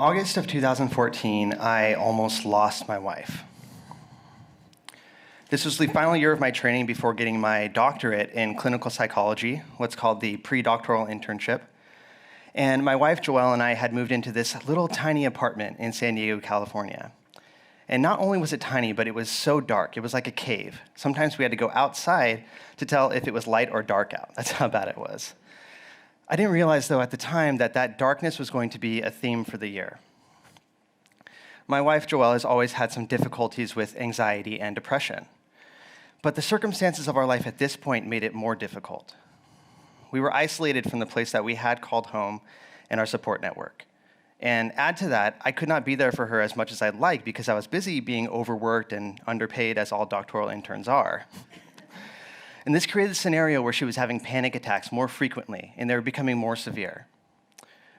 August of 2014, I almost lost my wife. This was the final year of my training before getting my doctorate in clinical psychology, what's called the pre-doctoral internship. And my wife, Joelle, and I had moved into this little tiny apartment in San Diego, California. And not only was it tiny, but it was so dark. It was like a cave. Sometimes we had to go outside to tell if it was light or dark out. That's how bad it was. I didn't realize, though, at the time that darkness was going to be a theme for the year. My wife, Joelle, has always had some difficulties with anxiety and depression. But the circumstances of our life at this point made it more difficult. We were isolated from the place that we had called home and our support network. And add to that, I could not be there for her as much as I'd like because I was busy being overworked and underpaid, as all doctoral interns are. And this created a scenario where she was having panic attacks more frequently, and they were becoming more severe.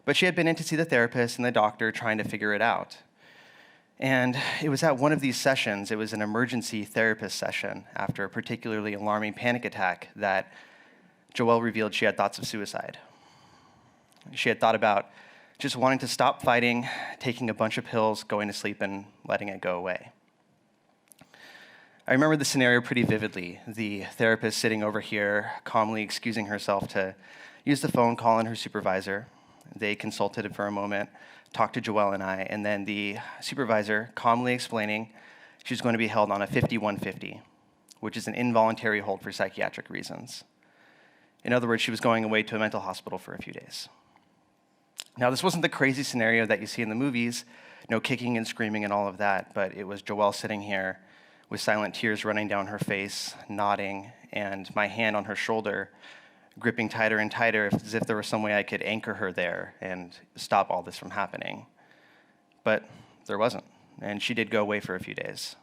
But she had been in to see the therapist and the doctor trying to figure it out. And it was at one of these sessions, it was an emergency therapist session after a particularly alarming panic attack, that Joelle revealed she had thoughts of suicide. She had thought about just wanting to stop fighting, taking a bunch of pills, going to sleep, and letting it go away. I remember the scenario pretty vividly. The therapist sitting over here, calmly excusing herself to use the phone, call in her supervisor. They consulted for a moment, talked to Joelle and I, and then the supervisor calmly explaining she was going to be held on a 5150, which is an involuntary hold for psychiatric reasons. In other words, she was going away to a mental hospital for a few days. Now, this wasn't the crazy scenario that you see in the movies, no kicking and screaming and all of that, but it was Joelle sitting here with silent tears running down her face, nodding, and my hand on her shoulder, gripping tighter and tighter as if there was some way I could anchor her there and stop all this from happening. But there wasn't, and she did go away for a few days.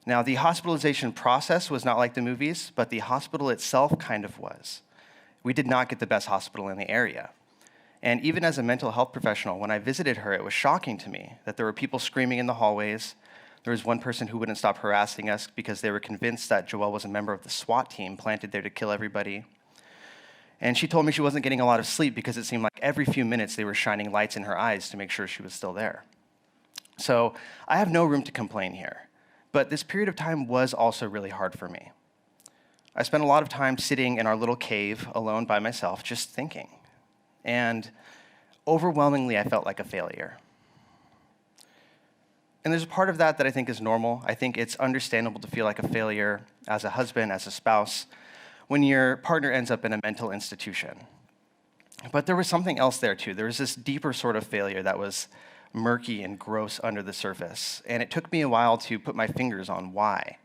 Now, the hospitalization process was not like the movies, but the hospital itself kind of was. We did not get the best hospital in the area. And even as a mental health professional, when I visited her, it was shocking to me that there were people screaming in the hallways. There was one person who wouldn't stop harassing us because they were convinced that Joelle was a member of the SWAT team planted there to kill everybody. And she told me she wasn't getting a lot of sleep because it seemed like every few minutes they were shining lights in her eyes to make sure she was still there. So I have no room to complain here. But this period of time was also really hard for me. I spent a lot of time sitting in our little cave alone by myself, just thinking. And overwhelmingly, I felt like a failure. And there's a part of that I think is normal. I think it's understandable to feel like a failure as a husband, as a spouse, when your partner ends up in a mental institution. But there was something else there too. There was this deeper sort of failure that was murky and gross under the surface. And it took me a while to put my fingers on why.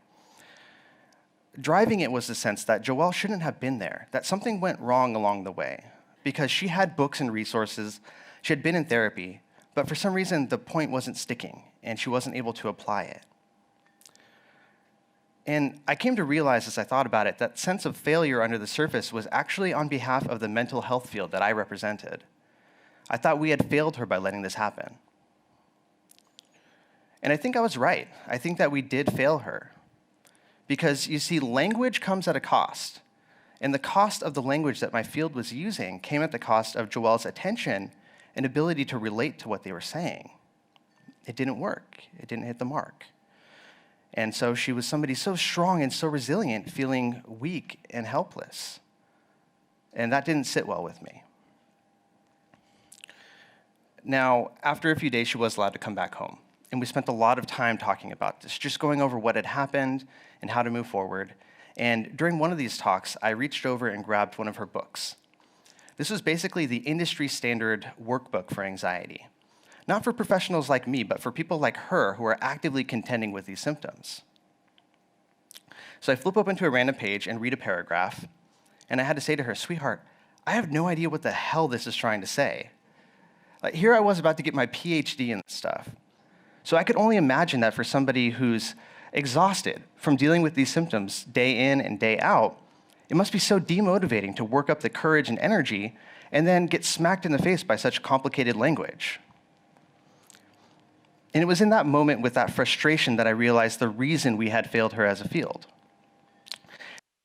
Driving it was the sense that Joelle shouldn't have been there, that something went wrong along the way. Because she had books and resources, she had been in therapy, but for some reason the point wasn't sticking, and she wasn't able to apply it. And I came to realize as I thought about it, that sense of failure under the surface was actually on behalf of the mental health field that I represented. I thought we had failed her by letting this happen. And I think I was right. I think that we did fail her. Because you see, language comes at a cost. And the cost of the language that my field was using came at the cost of Joelle's attention and ability to relate to what they were saying. It didn't work. It didn't hit the mark. And so she was somebody so strong and so resilient, feeling weak and helpless. And that didn't sit well with me. Now, after a few days, she was allowed to come back home. And we spent a lot of time talking about this, just going over what had happened and how to move forward. And during one of these talks, I reached over and grabbed one of her books. This was basically the industry standard workbook for anxiety. Not for professionals like me, but for people like her who are actively contending with these symptoms. So I flip open to a random page and read a paragraph, and I had to say to her, "Sweetheart, I have no idea what the hell this is trying to say." Like, here I was about to get my PhD in this stuff. So I could only imagine that for somebody who's exhausted from dealing with these symptoms day in and day out, it must be so demotivating to work up the courage and energy and then get smacked in the face by such complicated language. And it was in that moment with that frustration that I realized the reason we had failed her as a field.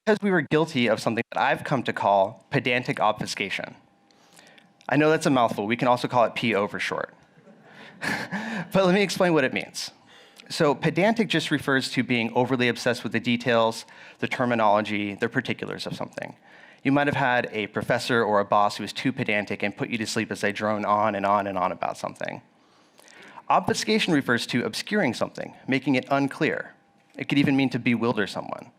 Because we were guilty of something that I've come to call pedantic obfuscation. I know that's a mouthful. We can also call it PO for short. But let me explain what it means. So pedantic just refers to being overly obsessed with the details, the terminology, the particulars of something. You might have had a professor or a boss who was too pedantic and put you to sleep as they drone on and on and on about something. Obfuscation refers to obscuring something, making it unclear. It could even mean to bewilder someone.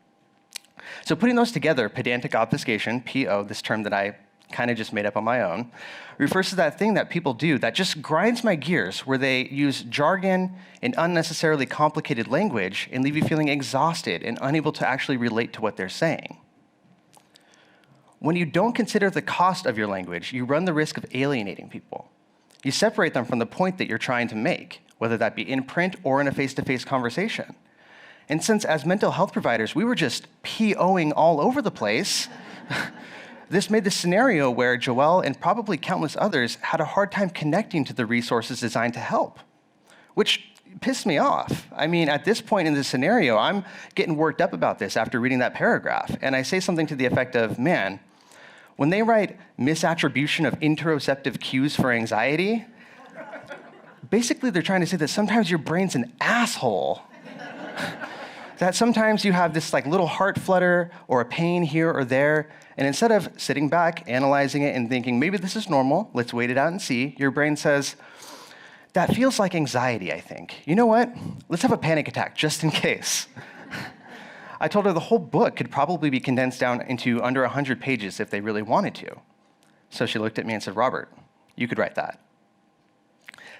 So putting those together, pedantic obfuscation, PO, this term that I kind of just made up on my own, refers to that thing that people do that just grinds my gears, where they use jargon and unnecessarily complicated language and leave you feeling exhausted and unable to actually relate to what they're saying. When you don't consider the cost of your language, you run the risk of alienating people. You separate them from the point that you're trying to make, whether that be in print or in a face-to-face conversation. And since as mental health providers, we were just POing all over the place, this made the scenario where Joelle and probably countless others had a hard time connecting to the resources designed to help, which pissed me off. I mean, at this point in the scenario, I'm getting worked up about this after reading that paragraph. And I say something to the effect of, man, when they write misattribution of interoceptive cues for anxiety, basically they're trying to say that sometimes your brain's an asshole. That sometimes you have this like little heart flutter or a pain here or there, and instead of sitting back, analyzing it, and thinking, maybe this is normal, let's wait it out and see, your brain says, that feels like anxiety, I think. You know what? Let's have a panic attack, just in case. I told her the whole book could probably be condensed down into under 100 pages if they really wanted to. So she looked at me and said, Robert, you could write that.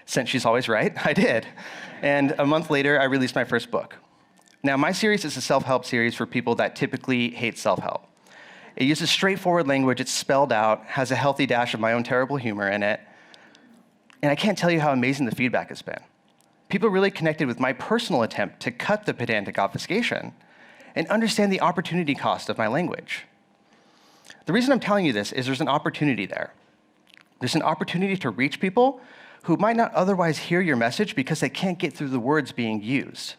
Since she's always right, I did. And a month later, I released my first book. Now, my series is a self-help series for people that typically hate self-help. It uses straightforward language, it's spelled out, has a healthy dash of my own terrible humor in it, and I can't tell you how amazing the feedback has been. People really connected with my personal attempt to cut the pedantic obfuscation and understand the opportunity cost of my language. The reason I'm telling you this is there's an opportunity there. There's an opportunity to reach people who might not otherwise hear your message because they can't get through the words being used.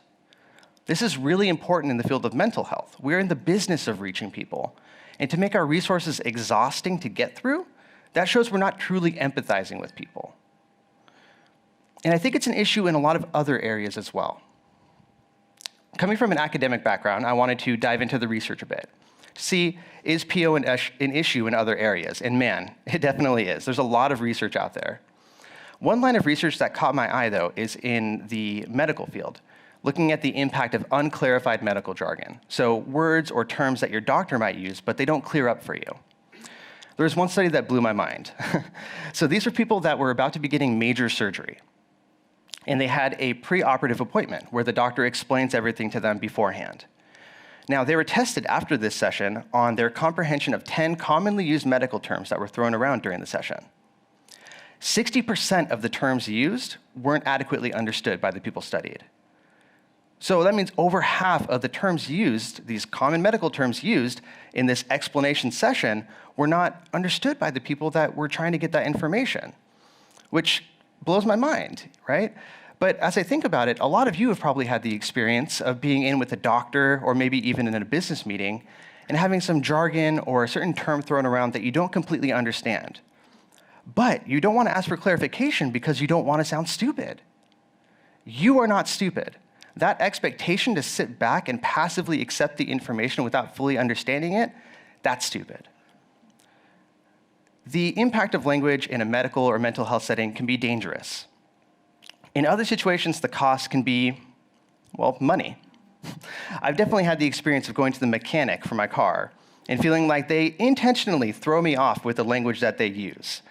This is really important in the field of mental health. We're in the business of reaching people. And to make our resources exhausting to get through, that shows we're not truly empathizing with people. And I think it's an issue in a lot of other areas as well. Coming from an academic background, I wanted to dive into the research a bit. See, is PO an issue in other areas? And man, it definitely is. There's a lot of research out there. One line of research that caught my eye, though, is in the medical field, looking at the impact of unclarified medical jargon. So words or terms that your doctor might use, but they don't clear up for you. There was one study that blew my mind. So these were people that were about to be getting major surgery. And they had a preoperative appointment where the doctor explains everything to them beforehand. Now, they were tested after this session on their comprehension of 10 commonly used medical terms that were thrown around during the session. 60% of the terms used weren't adequately understood by the people studied. So that means over half of the terms used, these common medical terms used in this explanation session, were not understood by the people that were trying to get that information, which blows my mind, right? But as I think about it, a lot of you have probably had the experience of being in with a doctor or maybe even in a business meeting and having some jargon or a certain term thrown around that you don't completely understand. But you don't want to ask for clarification because you don't want to sound stupid. You are not stupid. That expectation to sit back and passively accept the information without fully understanding it, that's stupid. The impact of language in a medical or mental health setting can be dangerous. In other situations, the cost can be, well, money. I've definitely had the experience of going to the mechanic for my car and feeling like they intentionally throw me off with the language that they use.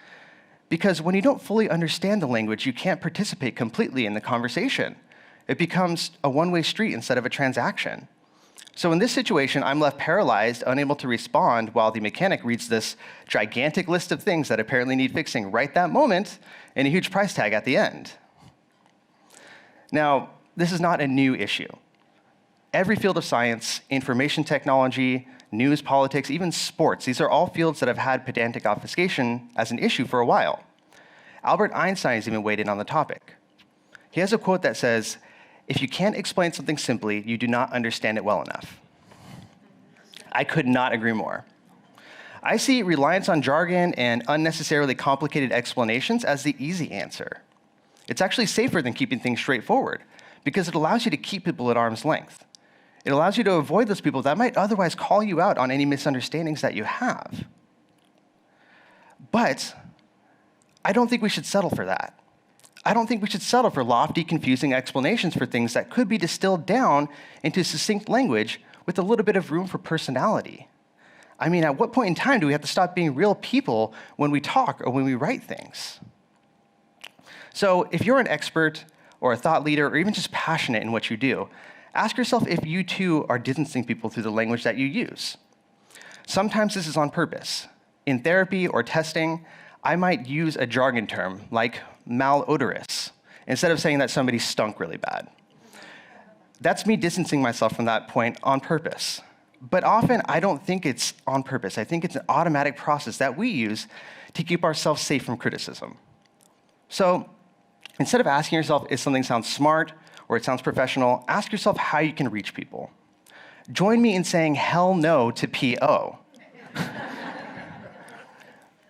Because when you don't fully understand the language, you can't participate completely in the conversation. It becomes a one-way street instead of a transaction. So in this situation, I'm left paralyzed, unable to respond, while the mechanic reads this gigantic list of things that apparently need fixing right that moment, and a huge price tag at the end. Now, this is not a new issue. Every field of science, information technology, news, politics, even sports, these are all fields that have had pedantic obfuscation as an issue for a while. Albert Einstein has even weighed in on the topic. He has a quote that says, "If you can't explain something simply, you do not understand it well enough." I could not agree more. I see reliance on jargon and unnecessarily complicated explanations as the easy answer. It's actually safer than keeping things straightforward because it allows you to keep people at arm's length. It allows you to avoid those people that might otherwise call you out on any misunderstandings that you have. But I don't think we should settle for that. I don't think we should settle for lofty, confusing explanations for things that could be distilled down into succinct language with a little bit of room for personality. I mean, at what point in time do we have to stop being real people when we talk or when we write things? So if you're an expert or a thought leader or even just passionate in what you do, ask yourself if you too are distancing people through the language that you use. Sometimes this is on purpose. In therapy or testing, I might use a jargon term like malodorous instead of saying that somebody stunk really bad. That's me distancing myself from that point on purpose. But often, I don't think it's on purpose. I think it's an automatic process that we use to keep ourselves safe from criticism. So instead of asking yourself if something sounds smart or it sounds professional, ask yourself how you can reach people. Join me in saying hell no to PO.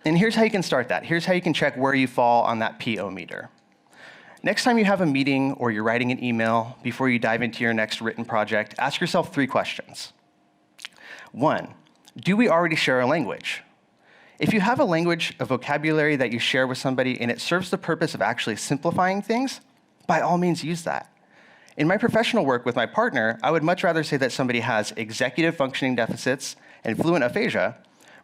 And here's how you can start that. Here's how you can check where you fall on that PO meter. Next time you have a meeting or you're writing an email, before you dive into your next written project, ask yourself 3 questions. 1, do we already share a language? If you have a language, a vocabulary that you share with somebody and it serves the purpose of actually simplifying things, by all means use that. In my professional work with my partner, I would much rather say that somebody has executive functioning deficits and fluent aphasia,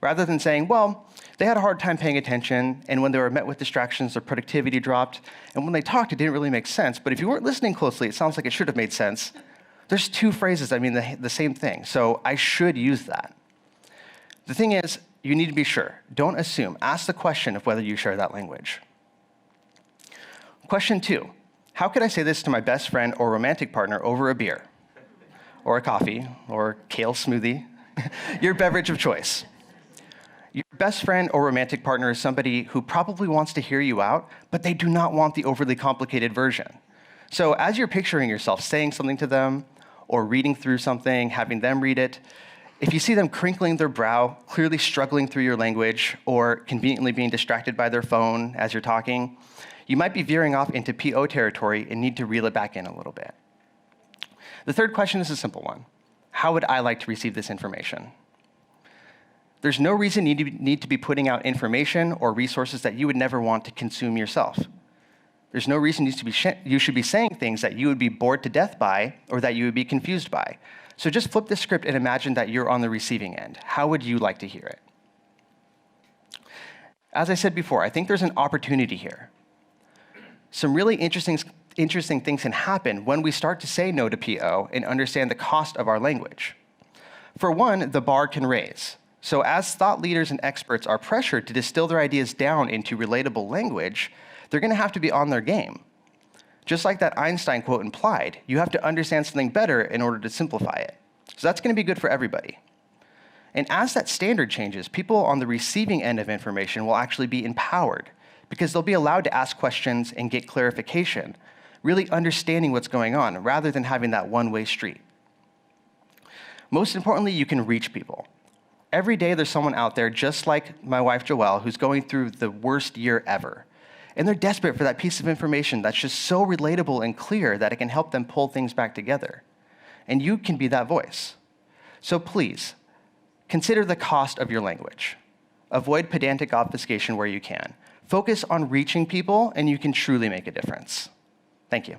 rather than saying, well, they had a hard time paying attention, and when they were met with distractions, their productivity dropped, and when they talked, it didn't really make sense, but if you weren't listening closely, it sounds like it should have made sense. There's 2 phrases that mean the same thing, so I should use that. The thing is, you need to be sure. Don't assume. Ask the question of whether you share that language. Question 2, how could I say this to my best friend or romantic partner over a beer, or a coffee, or kale smoothie, your beverage of choice? Your best friend or romantic partner is somebody who probably wants to hear you out, but they do not want the overly complicated version. So as you're picturing yourself saying something to them, or reading through something, having them read it, if you see them crinkling their brow, clearly struggling through your language, or conveniently being distracted by their phone as you're talking, you might be veering off into PO territory and need to reel it back in a little bit. The third question is a simple one. How would I like to receive this information? There's no reason you need to be putting out information or resources that you would never want to consume yourself. There's no reason you should be saying things that you would be bored to death by or that you would be confused by. So just flip the script and imagine that you're on the receiving end. How would you like to hear it? As I said before, I think there's an opportunity here. Some really interesting things can happen when we start to say no to PO and understand the cost of our language. For one, the bar can raise. So as thought leaders and experts are pressured to distill their ideas down into relatable language, they're going to have to be on their game. Just like that Einstein quote implied, you have to understand something better in order to simplify it. So that's going to be good for everybody. And as that standard changes, people on the receiving end of information will actually be empowered because they'll be allowed to ask questions and get clarification, really understanding what's going on rather than having that one-way street. Most importantly, you can reach people. Every day there's someone out there just like my wife Joelle who's going through the worst year ever. And they're desperate for that piece of information that's just so relatable and clear that it can help them pull things back together. And you can be that voice. So please, consider the cost of your language. Avoid pedantic obfuscation where you can. Focus on reaching people, and you can truly make a difference. Thank you.